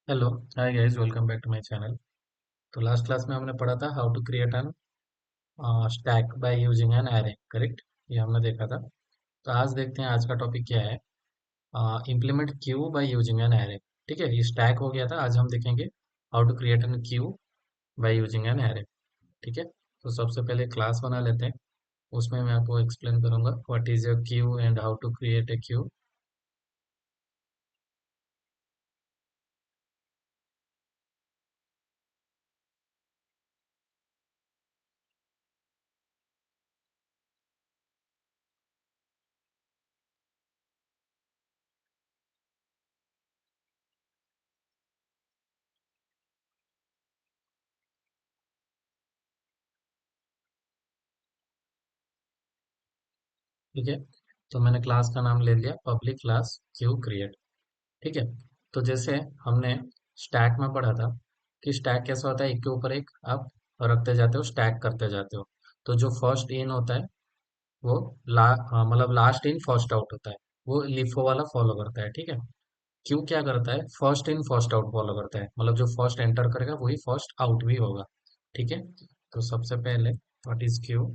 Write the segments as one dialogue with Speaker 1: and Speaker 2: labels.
Speaker 1: Hello. Hi guys, welcome back to my channel. तो last class में हमने पढ़ा था how to create an stack by using an array, correct. ये हमने देखा था। तो आज देखते हैं आज का टॉपिक क्या है। Implement Q by using an array. ठीक है, ये स्टैक हो गया था। आज हम देखेंगे how to create an queue by using an array. ठीक है, तो सबसे पहले क्लास बना लेते हैं। उसमें मैं आपको एक्सप्लेन करूंगा what is a queue and how to create a queue. ठीक है, तो मैंने क्लास का नाम ले लिया पब्लिक क्लास क्यू क्रिएट। ठीक है, तो जैसे हमने स्टैक में पढ़ा था कि स्टैक कैसा होता है, एक के ऊपर एक आप रखते जाते हो, स्टैक करते जाते हो। तो जो फर्स्ट इन होता है वो मतलब लास्ट इन फर्स्ट आउट होता है। वो लिफो वाला फॉलो करता है। ठीक है, क्यू क्या करता है, first in first out follow करता है। मतलब जो फर्स्ट एंटर करेगा वही फर्स्ट आउट भी होगा। ठीक है, तो सबसे पहले what is queue.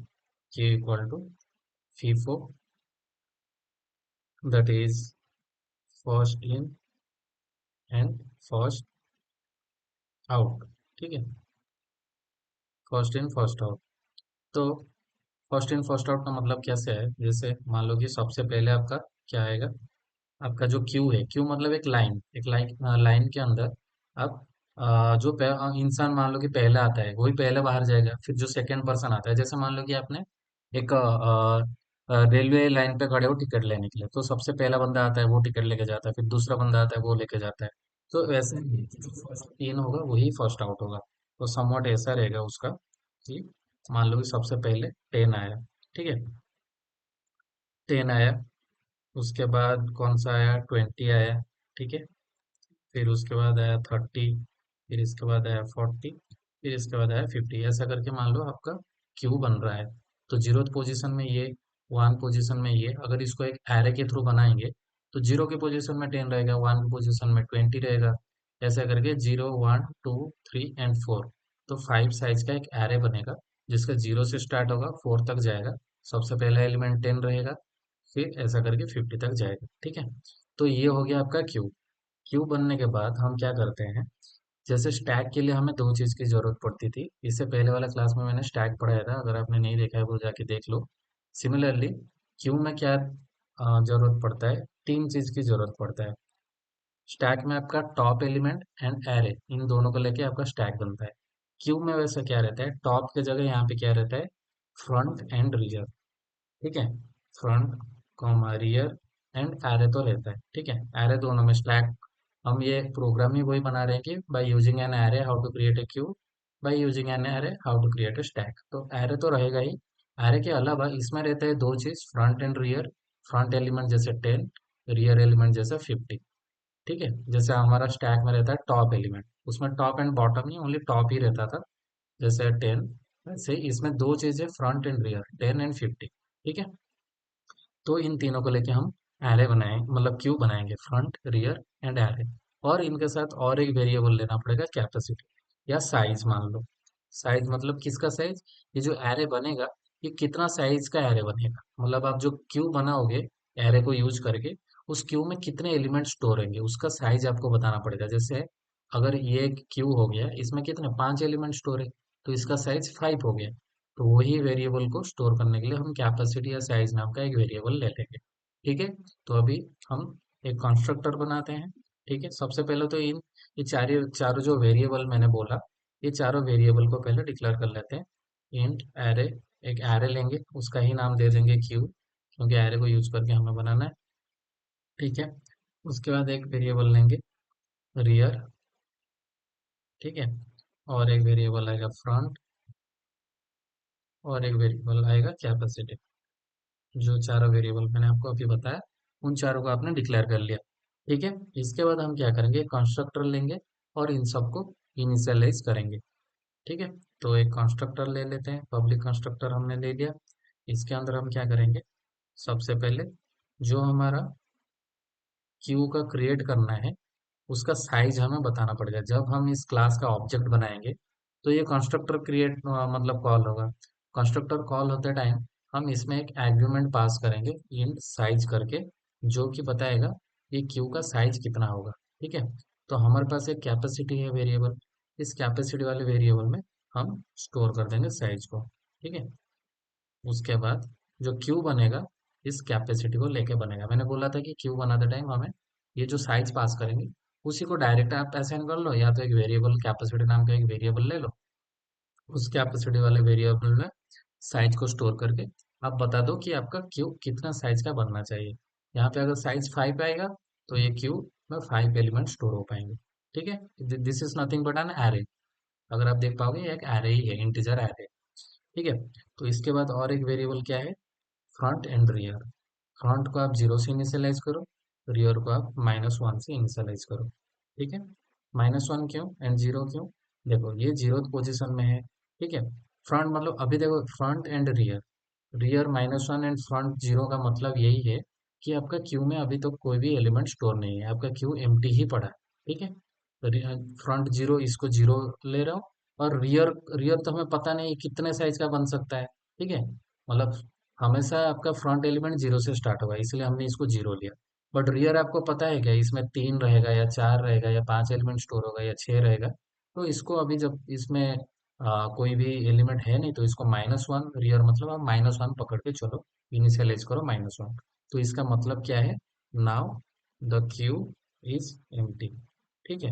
Speaker 1: Queue equal to FIFO, that is first in and first out. ठीक है, फर्स्ट इन फर्स्ट आउट। तो फर्स्ट इन फर्स्ट आउट का मतलब कैसे है, जैसे मान लो कि सबसे पहले आपका क्या आएगा। आपका जो क्यू है, क्यू मतलब एक लाइन लाइन के अंदर आप इंसान मान लो कि पहले आता है वही पहले बाहर जाएगा। फिर जो सेकंड पर्सन आता है, जैसे मान लो कि आपने एक रेलवे लाइन पे खड़े हो टिकट लेने के लिए, तो सबसे पहला बंदा आता है वो टिकट लेके जाता है, फिर दूसरा बंदा आता है वो लेके जाता है। तो वैसे ही जो फर्स्ट इन होगा वही फर्स्ट आउट होगा। तो समवट ऐसा रहेगा उसका कि मान लो कि सबसे पहले 10 आया। ठीक है, 10 आया, उसके बाद कौन सा आया, 20 आया। ठीक है, फिर उसके बाद आया 30, फिर इसके बाद आया 40, फिर इसके बाद आया 50। ऐसा करके मान लो आपका क्यू बन रहा है। तो जीरोथ पोजीशन में ये, वन पोजीशन में ये, अगर इसको एक एरे के थ्रू बनाएंगे तो जीरो की पोजीशन में 10 रहेगा, वन की पोजीशन में 20 रहेगा। ऐसा करके 0 1 2 3 एंड 4, तो 5 साइज का एक एरे बनेगा जिसका जीरो से स्टार्ट होगा 4 तक जाएगा। सबसे पहला एलिमेंट 10 रहेगा, फिर ऐसा करके 50 तक जाएगा। ठीक है, तो ये हो गया आपका क्यू। क्यू बनने के बाद हम क्या करते हैं, जैसे स्टैक के लिए हमें दो चीज की जरूरत पड़ती थी। इससे पहले वाला क्लास में मैंने स्टैक पढ़ाया था, अगर आपने नहीं देखा है वो जाके देख लो। सिमिलरली क्यू में क्या जरूरत पड़ता है, तीन चीज की जरूरत पड़ता है। स्टैक में आपका टॉप एलिमेंट एंड एरे, इन दोनों को लेके आपका स्टैक बनता है। क्यू में वैसे क्या रहता है, टॉप के जगह यहाँ पे क्या रहता है, फ्रंट एंड रियर। ठीक है, front comma rear and array तो रहता है। ठीक है, एरे दोनों में स्टैक। हम ये प्रोग्राम ही वही बना रहे हैं कि by using an array how to create a queue, by using an array how to create a stack. तो एरे तो रहेगा ही। एरे के अलावा इसमें रहता है दो चीज, front end rear. Front element जैसे 10, रियर एलिमेंट जैसे 50। ठीक है, जैसे हमारा स्टैक में रहता है टॉप एलिमेंट, उसमें टॉप एंड बॉटम नहीं, ओनली टॉप ही रहता था, जैसे 10। वैसे ही इसमें दो चीजें, फ्रंट एंड रियर, 10 एंड 50। ठीक है, तो इन तीनों को लेके हम एरे बनाएं, मतलब क्यू बनाएंगे, फ्रंट रियर एंड एरे। और इनके साथ और एक वेरिएबल लेना पड़ेगा, कैपेसिटी या साइज मान लो। साइज मतलब किसका साइज, ये जो एरे बनेगा ये कितना साइज का एरे बनेगा, मतलब आप जो क्यू बनाओगे एरे को यूज करके, उस क्यू में कितने एलिमेंट स्टोर होंगे उसका साइज आपको बताना पड़ेगा। जैसे अगर ये एक क्यू हो गया, इसमें कितने, 5 एलिमेंट स्टोर है, तो इसका साइज 5 हो गया। तो वही वेरिएबल को स्टोर करने के लिए हम कैपेसिटी या साइज नाम का एक वेरिएबल ले लेंगे। ठीक है, तो अभी हम एक कंस्ट्रक्टर बनाते हैं। ठीक है, सबसे पहले तो ये चारों जो वेरिएबल मैंने बोला, ये चारों वेरिएबल को पहले डिक्लेयर कर लेते हैं। इंट एरे, एक एरे लेंगे, उसका ही नाम दे देंगे क्यू, क्योंकि एरे को यूज करके हमें बनाना है। ठीक है, उसके बाद एक वेरिएबल लेंगे रियर। ठीक है, और एक वेरिएबल आएगा फ्रंट, और एक वेरिएबल आएगा कैपेसिटी। जो चारों वेरिएबल मैंने आपको अभी बताया, उन चारों को आपने डिक्लेयर कर लिया। ठीक है, इसके बाद हम क्या करेंगे, कंस्ट्रक्टर लेंगे और इन सबको इनिशियलाइज करेंगे। ठीक है, तो एक कंस्ट्रक्टर ले लेते हैं, पब्लिक कंस्ट्रक्टर हमने ले लिया। इसके अंदर हम क्या करेंगे, सबसे पहले जो हमारा क्यू का क्रिएट करना है, उसका साइज हमें बताना पड़ेगा। जब हम इस क्लास का ऑब्जेक्ट बनाएंगे तो ये कंस्ट्रक्टर क्रिएट मतलब कॉल होगा। कंस्ट्रक्टर कॉल होते टाइम हम इसमें एक आर्ग्यूमेंट पास करेंगे इंट साइज करके, जो कि बताएगा ये क्यू का साइज कितना होगा। ठीक है, तो हमारे पास एक कैपेसिटी है वेरिएबल, इस कैपेसिटी वाले वेरिएबल में हम स्टोर कर देंगे साइज को। ठीक है, उसके बाद जो क्यू बनेगा इस कैपेसिटी को लेके बनेगा। मैंने बोला था कि क्यू बनाते टाइम हमें ये जो साइज पास करेंगे उसी को डायरेक्ट आप असाइन कर लो, या तो एक वेरिएबल कैपेसिटी नाम का एक वेरिएबल ले लो, उस कैपेसिटी वाले वेरिएबल में साइज को स्टोर करके आप बता दो कि आपका क्यू कितना साइज का बनना चाहिए। यहाँ पे अगर साइज 5 आएगा तो ये क्यू में 5 एलिमेंट स्टोर हो पाएंगे। ठीक है, this is nothing but an array. अगर आप देख पाओगे ये एक एरे ही है, इंटीजर एरे। ठीक है, तो इसके बाद और एक वेरिएबल क्या है, फ्रंट एंड रियर। फ्रंट को आप 0 से इनिशियलाइज करो, रियर को आप -1 से इनिशियलाइज करो। ठीक है, -1 क्यों एंड 0 क्यों? देखो ये 0 पोजिशन में है। ठीक है, फ्रंट मतलब अभी देखो front end rear, rear -1 and front 0 का मतलब यही है कि आपका क्यू में अभी तो कोई भी एलिमेंट स्टोर नहीं है, आपका क्यू एम्प्टी ही पड़ा है। ठीक है, फ्रंट 0 इसको 0 ले रहा हूँ, और रियर रियर तो हमें पता नहीं कितने साइज का बन सकता है। ठीक है, मतलब हमेशा आपका फ्रंट एलिमेंट 0 से स्टार्ट होगा, इसलिए हमने इसको 0 लिया। बट रियर आपको पता है क्या, इसमें 3 रहेगा या 4 रहेगा या 5 एलिमेंट स्टोर होगा या 6 रहेगा। तो इसको अभी जब इसमें कोई भी एलिमेंट है नहीं तो इसको -1, रियर मतलब आप -1 पकड़ के चलो, इनिशियलाइज करो -1। तो इसका मतलब क्या है, now the Q is empty. ठीक है,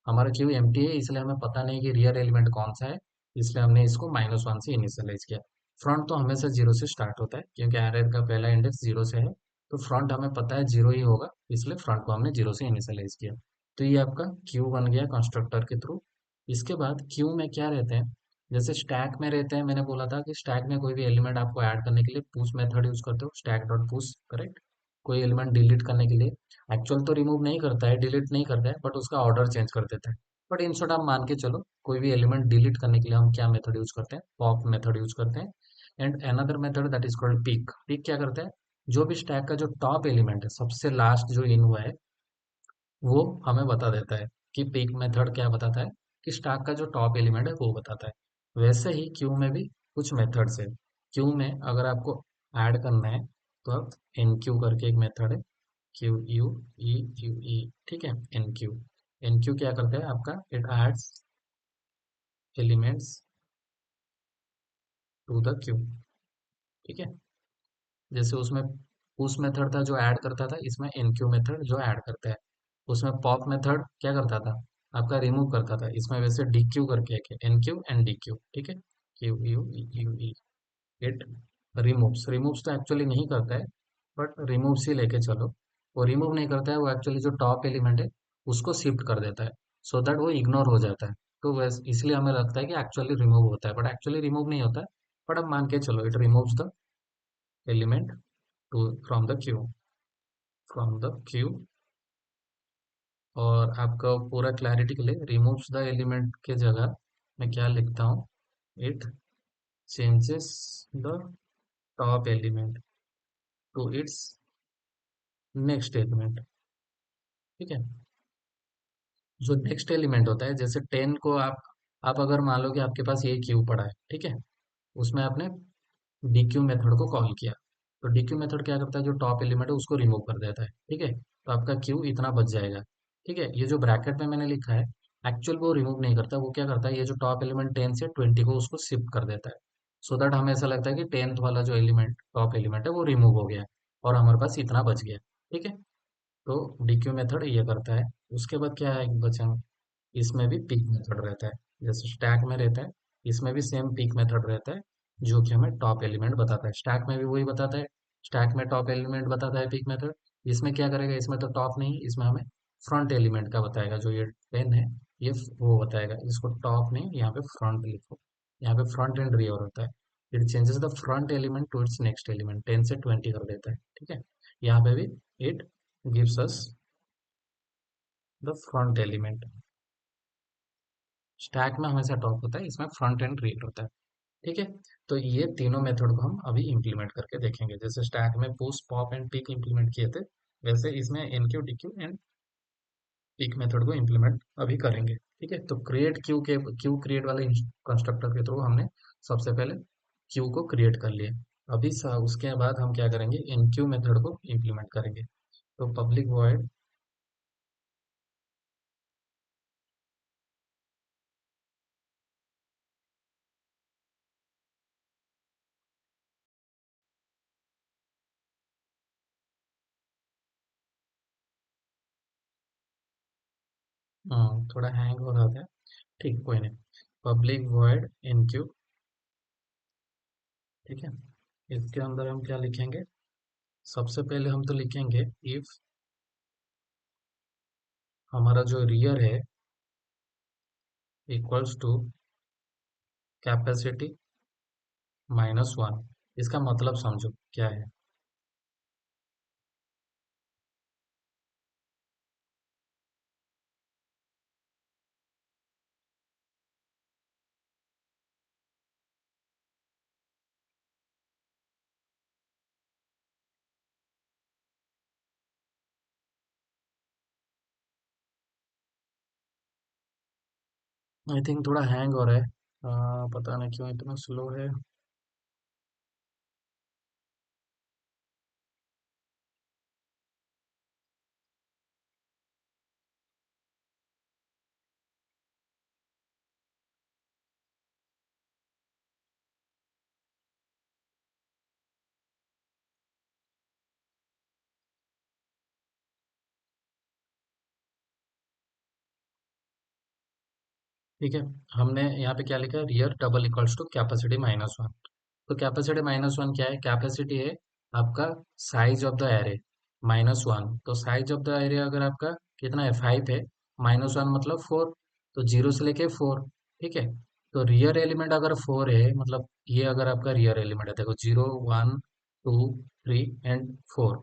Speaker 1: हमारा क्यू एम्प्टी है, इसलिए हमें पता नहीं कि रियर एलिमेंट कौन सा है, इसलिए हमने इसको -1 से इनिशियलाइज किया। फ्रंट तो हमेशा 0 से स्टार्ट होता है क्योंकि एरे का पहला इंडेक्स 0 से है, तो फ्रंट हमें पता है 0 ही होगा, इसलिए फ्रंट को हमने 0 से इनिशियलाइज किया। तो ये आपका क्यू बन गया कंस्ट्रक्टर के थ्रू। इसके बाद क्यू में क्या रहते हैं, जैसे स्टैक में रहते हैं, मैंने बोला था कि स्टैक में कोई भी एलिमेंट आपको ऐड करने के लिए पुश मेथड यूज करते हो, स्टैक डॉट पुश, करेक्ट। कोई एलिमेंट डिलीट करने के लिए, एक्चुअल तो रिमूव नहीं करता है, डिलीट नहीं करता है, बट उसका ऑर्डर चेंज कर देता है। बट इन शॉर्ट आप मान के चलो कोई भी एलिमेंट डिलीट करने के लिए हम क्या मेथड यूज करते हैं, पॉप मेथड यूज करते हैं। And another method that is called peak. Peak क्या करता है, जो भी स्टैक का जो टॉप एलिमेंट है, सबसे लास्ट जो इन हुआ है, वो हमें बता देता है। कि पीक मेथड क्या बताता है, कि स्टैक का जो टॉप एलिमेंट है वो बताता है। वैसे ही क्यू में भी कुछ मेथड्स है। क्यू में अगर आपको ऐड करना है तो आप एन क्यू करके एक मेथड है, QUEQE। ठीक है, एन क्यू। एन क्यू क्या करता है आपका, it adds elements to the queue. ठीक है, जैसे उसमें पुश मेथड था जो ऐड करता था, इसमें एनक्यू मेथड जो ऐड करता है। उसमें पॉप मेथड क्या करता था, आपका रिमूव करता था। इसमें वैसे डीक्यू करके एक है, एनक्यू एंड डीक्यू। ठीक है, QUEQE, इट रिमूव्स। रिमूव्स तो एक्चुअली नहीं करता है, बट रिमूव्स ही लेके चलो। वो रिमूव नहीं करता है, वो एक्चुअली जो टॉप एलिमेंट है उसको शिफ्ट कर देता है, सो दैट वो इग्नोर हो जाता है। तो वैसे इसलिए हमें लगता है कि एक्चुअली रिमूव होता है, बट एक्चुअली रिमूव नहीं होता है। बट अब मान के चलो it removes the element to from the queue. और आपका पूरा क्लैरिटी के लिए रिमूव्स द एलिमेंट के जगह मैं क्या लिखता हूँ, it changes the top element to its next element. ठीक है, जो नेक्स्ट एलिमेंट होता है, जैसे 10 को आप अगर मान लो कि आपके पास ये क्यू पड़ा है। ठीक है, उसमें आपने डीक्यू मेथड को कॉल किया, तो डीक्यू मेथड क्या करता है, जो टॉप एलिमेंट है उसको रिमूव कर देता है। ठीक है, तो आपका क्यू इतना बच जाएगा। ठीक है, ये जो ब्रैकेट में मैंने लिखा है, एक्चुअल वो रिमूव नहीं करता, वो क्या करता है, ये जो टॉप एलिमेंट 10 से 20 को उसको शिफ्ट कर देता है, सो दैट हमें ऐसा लगता है कि 10th वाला जो एलिमेंट टॉप एलिमेंट है वो रिमूव हो गया है और हमारे पास इतना बच गया। ठीक है, तो डीक्यू मेथड ये करता है। उसके बाद क्या है बचा, इसमें भी पीक मेथड रहता है, जैसे स्टैक में रहता है, इसमें भी सेम पीक मेथड रहता है, जो कि हमें टॉप एलिमेंट बताता है। स्टैक में भी वही बताता है, स्टैक में टॉप एलिमेंट बताता है पीक मेथड। इसमें क्या करेगा, इसमें तो टॉप नहीं, इसमें हमें फ्रंट एलिमेंट का बताएगा, जो ये 10 है, ये वो बताएगा। इसको टॉप नहीं, यहाँ पे फ्रंट लिखो, यहाँ पे फ्रंट एंड रियर होता है। It changes the front element to its next element, 10 से 20 कर देता है। ठीक है, यहाँ पे भी it gives us the front element. Stack में हमेशा टॉप होता है, इसमें फ्रंट एंड रियर होता है। ठीक है, तो ये तीनों मेथड को हम अभी इम्प्लीमेंट करके देखेंगे। जैसे स्टैक में push pop and peek implement किए थे, वैसे इसमें एनक्यू डीक्यू एंड एक मेथड को इम्प्लीमेंट अभी करेंगे। ठीक है, तो क्यू क्रिएट वाले कंस्ट्रक्टर के थ्रू हमने सबसे पहले क्यू को क्रिएट कर लिया। अभी उसके बाद हम क्या करेंगे, इनक्यू मेथड को इम्प्लीमेंट करेंगे। तो पब्लिक वॉइड, थोड़ा हैंग हो रहा था। ठीक, कोई नहीं। Public void enqueue. ठीक है, इसके अंदर हम क्या लिखेंगे, सबसे पहले हम तो लिखेंगे इफ हमारा जो रियर है इक्वल्स टू कैपेसिटी -1। इसका मतलब समझो क्या है। आई थिंक थोड़ा हैंग हो रहा है, पता नहीं क्यों इतना स्लो है। ठीक है, हमने यहाँ पे क्या लिखा है, rear double equals to capacity -1। तो कैपेसिटी -1 क्या है, कैपेसिटी है आपका साइज ऑफ द एरे -1। तो साइज ऑफ द एरे अगर आपका कितना है, 5 है, -1 मतलब 4, तो 0 से लेके 4। ठीक है, तो रियर एलिमेंट अगर 4 है, मतलब ये अगर आपका रियर एलिमेंट है, देखो 0 1 2 3 एंड 4।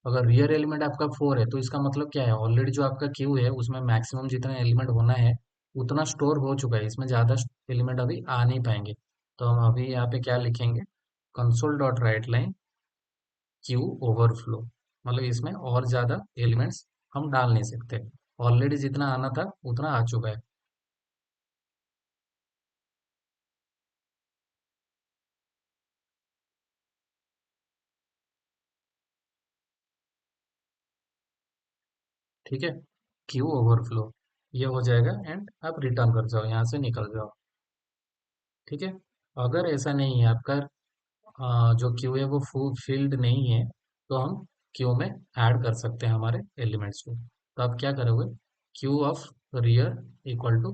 Speaker 1: अगर रियर एलिमेंट आपका 4 है तो इसका मतलब क्या है, ऑलरेडी जो आपका क्यू है उसमें मैक्सिमम जितना एलिमेंट होना है उतना स्टोर हो चुका है, इसमें ज़्यादा एलिमेंट अभी आ नहीं पाएंगे। तो हम अभी यहाँ पे क्या लिखेंगे, console dot write line Q overflow. मतलब इसमें और ज़्यादा एलिमेंट्स हम डाल नहीं सकते, ऑलरेडी जितना आना था उतना आ चुका है। ठीक है, क्यू ओवरफ्लो ये हो जाएगा एंड आप रिटर्न कर जाओ, यहाँ से निकल जाओ। ठीक है, अगर ऐसा नहीं है आपका, जो क्यू है वो फील्ड नहीं है, तो हम क्यू में ऐड कर सकते हैं हमारे एलिमेंट्स को। तो आप क्या करोगे, queue of rear equal to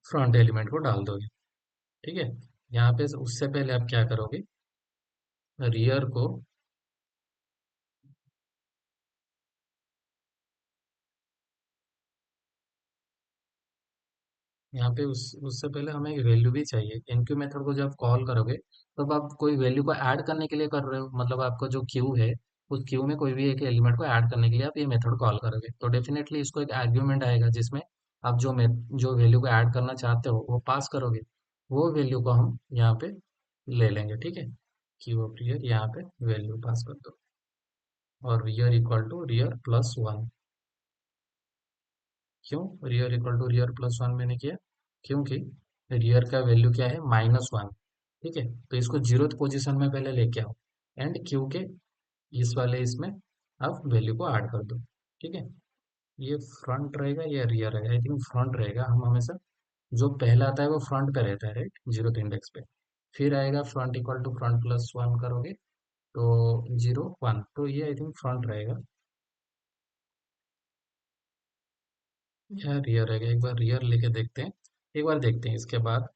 Speaker 1: front element को डाल दोगे। ठीक है, यहाँ पे उससे पहले आप क्या करोगे, रियर को, यहाँ पे उससे पहले हमें वैल्यू भी चाहिए। इनक्यू मेथड को जब कॉल करोगे तब आप कोई वैल्यू को ऐड करने के लिए कर रहे हो, मतलब आपका जो क्यू है उस क्यू में कोई भी एक एलिमेंट को ऐड करने के लिए आप ये मेथड कॉल करोगे, तो डेफिनेटली इसको एक आर्ग्यूमेंट आएगा जिसमें आप जो वैल्यू को ऐड करना चाहते हो वो पास करोगे। वो वैल्यू को हम यहाँ पे ले लेंगे। ठीक है, क्यू ऑफ रियर, यहाँ पे वैल्यू पास कर दो, और rear equal to rear plus one. क्यों rear equal to rear plus one मैंने किया, क्योंकि रियर का वैल्यू क्या है, -1। ठीक है, तो इसको जीरोथ पोजीशन में पहले लेके आओ एंड क्यू के इस वाले इसमें आप वैल्यू को ऐड कर दो। ठीक है, ये फ्रंट रहेगा या रियर रहेगा, आई थिंक फ्रंट रहेगा। हम हमेशा जो पहला आता है वो फ्रंट पे रहता है, राइट, जीरोथ इंडेक्स पे। फिर आएगा front equal to front plus one करोगे तो 0 1, तो ये आई थिंक फ्रंट रहेगा या रियर रहेगा। एक बार रियर लेके देखते हैं, एक बार देखते हैं इसके बाद।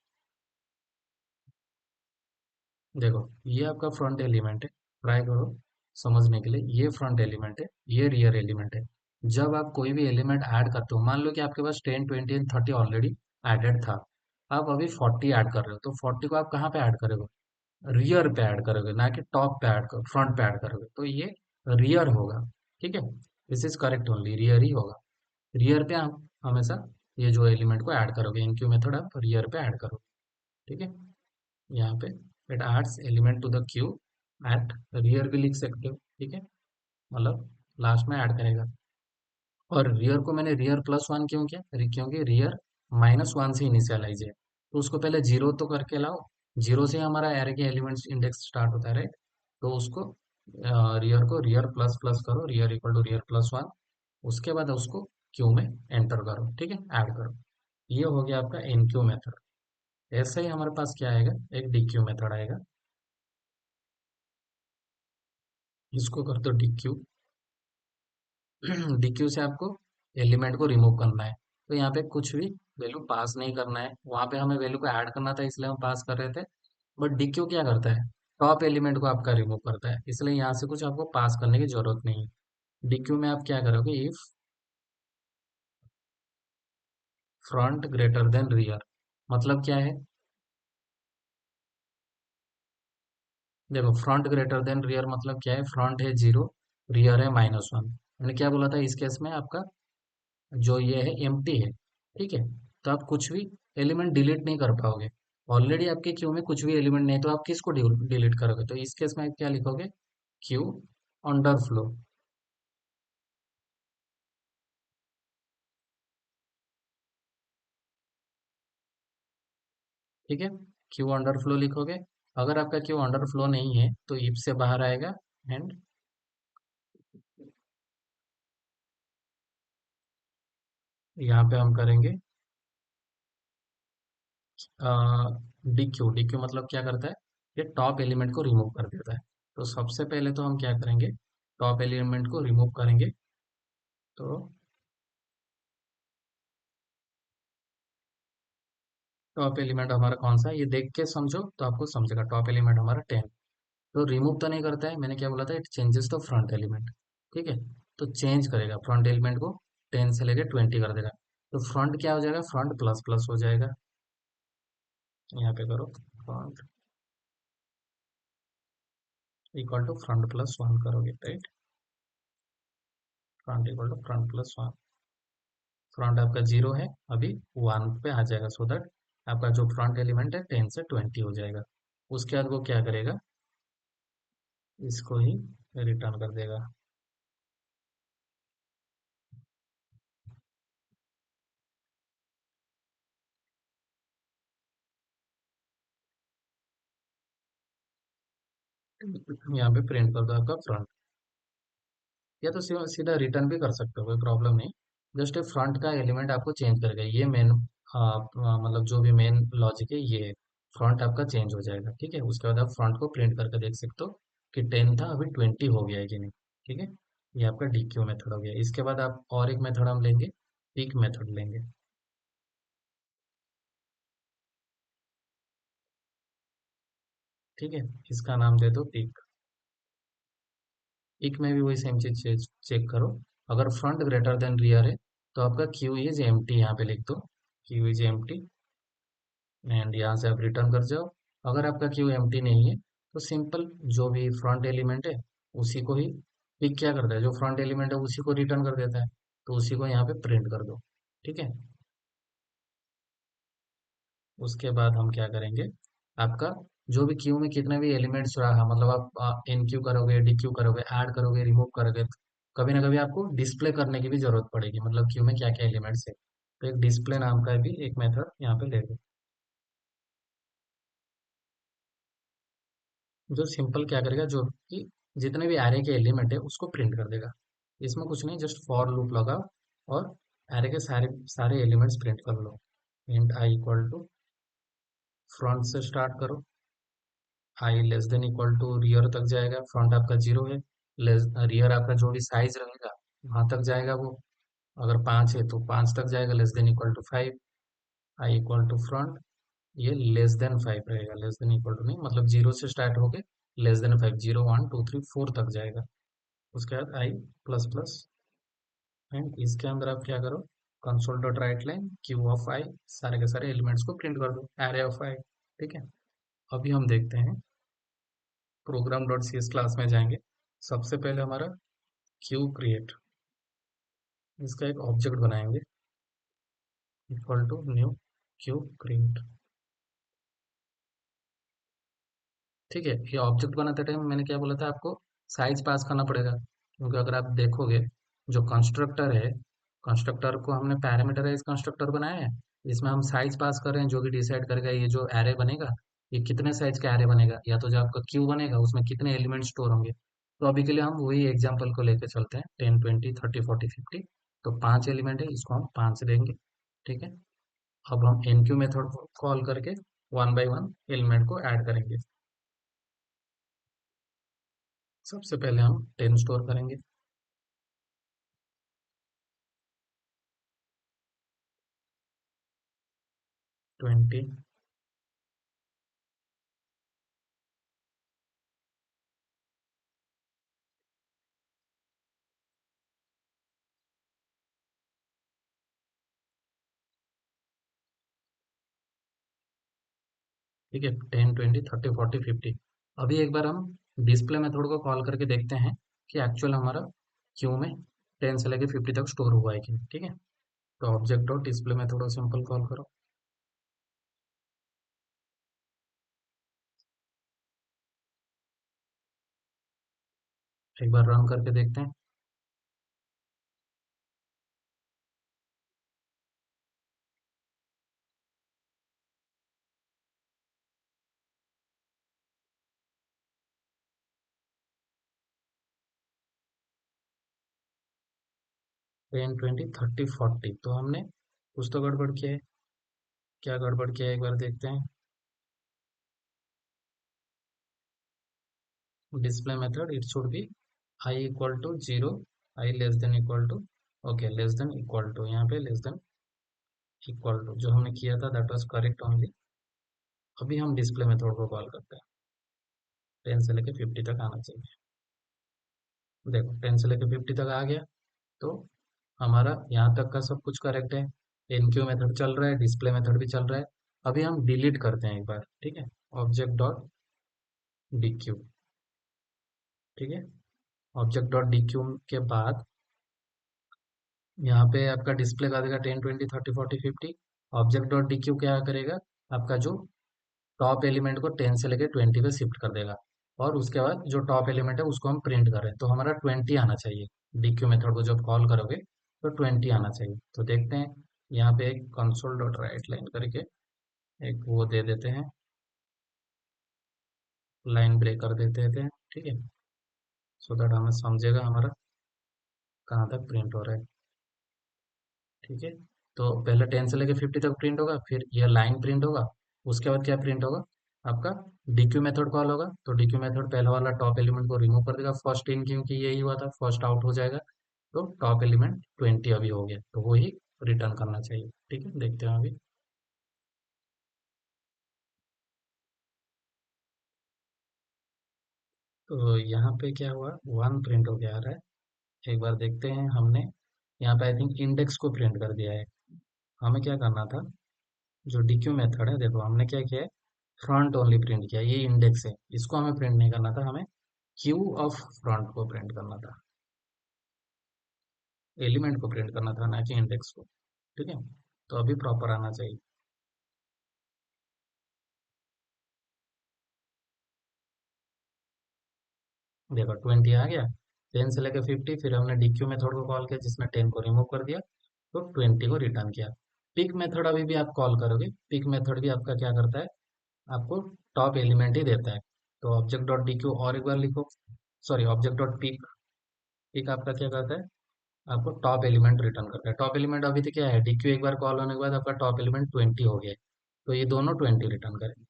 Speaker 1: देखो, ये आपका फ्रंट एलिमेंट है, ट्राई करो समझने के लिए, ये फ्रंट एलिमेंट है, ये रियर एलिमेंट है। जब आप कोई भी एलिमेंट ऐड करते हो, मान लो कि आपके पास 10 20 एंड 30 ऑलरेडी एडेड था, आप अभी 40 ऐड कर रहे हो, तो 40 को आप कहाँ पे ऐड करोगे, रियर पे ऐड करोगे, ना कि टॉप पे ऐड करो, फ्रंट पे ऐड करोगे, तो ये रियर होगा। ठीक है, this is correct, only rear ही होगा। रियर पे आप हमेशा ये जो एलिमेंट को ऐड करोगे, इनक्यू मेथड आप रियर पे ऐड करोगे। ठीक है, यहाँ पे it adds element to the queue at rear भी लिख सकते हो। ठीक है, मतलब लास्ट में ऐड करेगा। और रियर को मैंने रियर प्लस वन क्यों किया, क्योंकि रियर माइनस वन से इनिशियलाइज है, तो उसको पहले जीरो तो करके लाओ। जीरो से हमारा एरे के एलिमेंट्स इंडेक्स स्टार्ट होता है, राइट। तो उसको रियर को रियर प्लस प्लस करो, rear equal to rear plus one. उसके बाद उसको क्यू में एंटर करो, ठीक है, ऐड करो। ये हो गया आपका एन क्यू मेथड। ऐसे ही हमारे पास क्या आएगा, एक डी क्यू मेथड आएगा। इसको कर दो डी क्यू। डीक्यू से आपको एलिमेंट को रिमूव करना है, तो यहाँ पे कुछ भी वैल्यू पास नहीं करना है, वहां पे हमें वैल्यू को ऐड करना था इसलिए हम पास कर रहे थे। बट डीक्यू क्या करता है, टॉप एलिमेंट को आपका रिमूव करता है, इसलिए यहाँ से कुछ आपको पास करने की जरूरत नहीं है। डीक्यू में आप क्या करोगे, if front greater than rear, मतलब क्या है, देखो फ्रंट ग्रेटर देन रियर मतलब क्या है, फ्रंट है जीरो, रियर है माइनस वन। मैंने क्या बोला था इस केस में, आपका जो ये है एम्प्टी है, ठीक है। तो आप कुछ भी एलिमेंट डिलीट नहीं कर पाओगे, ऑलरेडी आपके क्यू में कुछ भी एलिमेंट नहीं है, तो आप किसको डिलीट करोगे, तो इस केस में आप क्या लिखोगे, क्यू अंडरफ्लो, ठीक है। क्यू अंडरफ्लो लिखोगे। अगर आपका क्यू अंडरफ्लो नहीं है तो इफ से बाहर आएगा, एंड यहाँ पे हम करेंगे डीक्यू। डीक्यू मतलब क्या करता है, ये टॉप एलिमेंट को रिमूव कर देता है। तो सबसे पहले तो हम क्या करेंगे, टॉप एलिमेंट को रिमूव करेंगे। तो टॉप एलिमेंट हमारा कौन सा है, ये देख के समझो तो आपको समझेगा। टॉप एलिमेंट हमारा 10, तो रिमूव तो नहीं करता है, मैंने क्या बोला था, it changes the front element, ठीक है। तो चेंज करेगा फ्रंट एलिमेंट को, 10 से लेके 20 कर देगा। तो फ्रंट क्या हो जाएगा, फ्रंट प्लस प्लस हो जाएगा। यहाँ पे करो, front equal to front plus one करोगे, right. Front equal to front plus one. Front आपका जीरो है, अभी वन पे आ जाएगा, सो दैट आपका जो फ्रंट एलिमेंट है 10 से 20 हो जाएगा। उसके बाद वो क्या करेगा, इसको ही रिटर्न कर देगा। यहाँ पे प्रिंट कर दो आपका फ्रंट, या तो सीधा रिटर्न भी कर सकते हो, कोई प्रॉब्लम नहीं। जस्ट फ्रंट का एलिमेंट आपको चेंज करेगा, ये मेन मतलब जो भी मेन लॉजिक है ये, फ्रंट आपका चेंज हो जाएगा, ठीक है। उसके बाद आप फ्रंट को प्रिंट करके देख सकते हो कि 10 था अभी 20 हो गया है कि नहीं, ठीक है। ये आपका डीक्यू मेथड हो गया। इसके बाद आप और एक मेथड हम लेंगे, पिक मेथड लेंगे, ठीक है। इसका नाम दे दो पिक। पिक में भी वही सेम चीज चेक करो, अगर फ्रंट ग्रेटर देन रियर है तो आपका क्यू इज एम्प्टी, यहाँ पे लिख दो क्यू इज एम्प्टी, एंड यहाँ से आप रिटर्न कर जाओ। अगर आपका क्यू एम्प्टी नहीं है तो सिंपल जो भी फ्रंट एलिमेंट है उसी को ही पिक क्या करता है, जो फ्रंट एलिमेंट है उसी को रिटर्न कर देता है, तो उसी को यहाँ पे प्रिंट कर दो, ठीक है। उसके बाद हम क्या करेंगे, आपका जो भी क्यू में कितने भी एलिमेंट्स रहा, मतलब आप एन क्यू करोगे, डी क्यू करोगे, ऐड करोगे, रिमूव करोगे, कभी ना कभी आपको डिस्प्ले करने की भी जरूरत पड़ेगी, मतलब क्यू में क्या क्या एलिमेंट्स है, तो एक डिस्प्ले नाम का भी एक मेथड यहाँ पे ले लो, जो सिंपल क्या करेगा, जो कि जितने भी एरे के एलिमेंट है उसको प्रिंट कर देगा। इसमें कुछ नहीं, जस्ट फॉर लूप लगाओ और एरे के सारे सारे एलिमेंट्स प्रिंट कर लो। Int I equal to, front से स्टार्ट करो, I less than equal to rear तक जाएगा, फ्रंट आपका जीरो है, लेस रियर आपका जो भी साइज रहेगा वहां तक जाएगा वो, अगर 5 है तो 5 तक जाएगा, less than equal to 5। I equal to front, ये लेस देन 5 रहेगा, लेस देन इक्वल टू नहीं, मतलब जीरो से स्टार्ट होके लेस देन 5, 0 1 2 3 4 तक जाएगा। उसके बाद आई प्लस प्लस, एंड इसके अंदर आप क्या करो, console dot write line queue of I, सारे के सारे एलिमेंट्स को प्रिंट कर दो, एरे ऑफ आई, ठीक है। अभी हम देखते हैं, program dot C S class में जाएंगे। सबसे पहले हमारा क्यू क्रिएट, इसका एक ऑब्जेक्ट बनाएंगे, equal to new queue create, ठीक है। ये ऑब्जेक्ट बनाते टाइम मैंने क्या बोला था आपको, साइज पास करना पड़ेगा, क्योंकि अगर आप देखोगे जो कंस्ट्रक्टर है कंस्ट्रक्टर को हमने पैरामीटराइज कंस्ट्रक्टर बनाया है, इसमें हम साइज पास कर रहे हैं जो कि डिसाइड करेगा ये जो एरे बनेगा ये कितने साइज का एरे बनेगा, या तो जो आपका क्यू बनेगा उसमें कितने एलिमेंट स्टोर होंगे। तो अभी के लिए हम वही एग्जांपल को लेकर चलते हैं 10 20 30 40 50। तो 5 एलिमेंट है, इसको हम 5 देंगे। ठीक है, अब हम एनक्यू मेथड को कॉल करके वन बाय वन एलिमेंट को ऐड करेंगे। सबसे पहले हम 10 स्टोर करेंगे। 20, ठीक है, 10 20 30 40 50। अभी एक बार हम डिस्प्ले मेथड को कॉल करके देखते हैं कि एक्चुअल हमारा क्यू में 10 से लेके 50 तक स्टोर हुआ है कि नहीं। ठीक है, तो ऑब्जेक्ट डॉट डिस्प्ले मेथड को सिंपल कॉल करो। एक बार रन करके देखते हैं। 10 20 30 40, तो हमने कुछ तो गड़बड़ किया है। क्या गड़बड़ किया है एक बार देखते हैं। Display method it should be I equal to 0, I less than equal to, okay less than equal to, यहाँ पे लेस देन इक्वल टू जो हमने किया था दैट वाज करेक्ट ओनली। अभी हम डिस्प्ले मेथड को कॉल करते हैं। 10 से लेके 50 तक आना चाहिए। देखो 10 से लेके 50 तक आ गया, तो हमारा यहाँ तक का सब कुछ करेक्ट है। एनक्यू मेथड चल रहा है, डिस्प्ले मेथड भी चल रहा है। अभी हम डिलीट करते हैं एक बार। ठीक है, ऑब्जेक्ट डॉट डिक्यू। ठीक है, ऑब्जेक्ट डॉट डिक्यू के बाद यहाँ पे आपका डिस्प्ले का देगा 10 20 30 40 50। ऑब्जेक्ट डॉट डिक्यू क्या करेगा, आपका जो टॉप एलिमेंट को 10 से लेके 20 पे शिफ्ट कर देगा, और उसके बाद जो टॉप एलिमेंट है उसको हम प्रिंट कर रहे हैं, तो हमारा 20 आना चाहिए। डिक्यू मेथड को जब कॉल करोगे तो 20 आना चाहिए। तो देखते हैं, यहाँ पे एक कंसोल डॉट राइट लाइन करके एक वो दे देते हैं, लाइन ब्रेकर दे देते हैं। ठीक है, सो दैट हमें समझेगा हमारा कहाँ तक प्रिंट हो रहा है। ठीक है, तो पहले 10 से लेके 50 तक प्रिंट होगा, फिर यह लाइन प्रिंट होगा। उसके बाद क्या प्रिंट होगा, आपका डीक्यू मेथड कॉल होगा। तो डीक्यू मेथड पहला वाला टॉप एलिमेंट को रिमूव कर देगा फर्स्ट इन, क्योंकि यही हुआ था फर्स्ट आउट हो जाएगा। तो टॉप एलिमेंट 20 अभी हो गया, तो वो ही रिटर्न करना चाहिए। ठीक है, देखते हैं अभी। तो यहाँ पे क्या हुआ, वन प्रिंट हो गया आ रहा है। एक बार देखते हैं, हमने यहाँ पे आई थिंक इंडेक्स को प्रिंट कर दिया है। हमें क्या करना था, जो डीक्यू मेथड है, देखो हमने क्या किया है, फ्रंट ओनली प्रिंट किया। ये इंडेक्स है, इसको हमें प्रिंट नहीं करना था, हमें क्यू ऑफ फ्रंट को प्रिंट करना था, एलिमेंट को प्रिंट करना था, ना कि इंडेक्स को। ठीक है, तो अभी प्रॉपर आना चाहिए। देखो 20 आ गया। 10 से लेकर 50, फिर हमने डीक्यू मेथड को कॉल किया जिसमें 10 को रिमूव कर दिया, तो 20 को रिटर्न किया। पिक मेथड अभी भी आप कॉल करोगे, पिक मेथड भी आपका क्या करता है, आपको टॉप एलिमेंट ही देता है। तो ऑब्जेक्ट डॉट डिक्यू और एक बार लिखो, sorry object dot peek. Peek आपका क्या करता है, आपको टॉप एलिमेंट रिटर्न करता है। टॉप एलिमेंट अभी तो क्या है, डीक्यू एक बार कॉल होने के बाद आपका टॉप एलिमेंट 20 हो गया है, तो ये दोनों 20 रिटर्न करेंगे।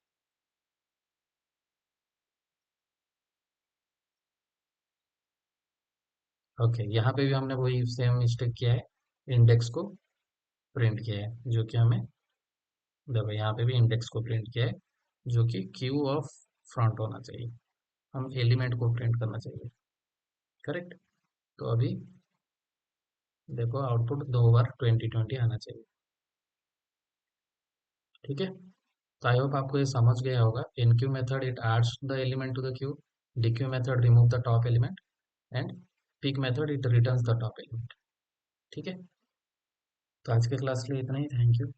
Speaker 1: ओके, यहाँ पे भी हमने वही सेम मिस्टेक किया है, इंडेक्स को प्रिंट किया है, जो कि हमें, देखो यहाँ पे भी इंडेक्स को प्रिंट किया है, जो कि क्यू ऑफ फ्रंट होना चाहिए। हम एलिमेंट को प्रिंट करना चाहिए। करेक्ट, तो अभी देखो आउटपुट दो बार 20 20 आना चाहिए। ठीक है, तो आई होप आपको ये समझ गया होगा। Enqueue method it adds the element to the queue, dequeue method remove the top element, and peek method it returns the top element. ठीक है, तो आज के क्लास के लिए इतना ही। Thank you.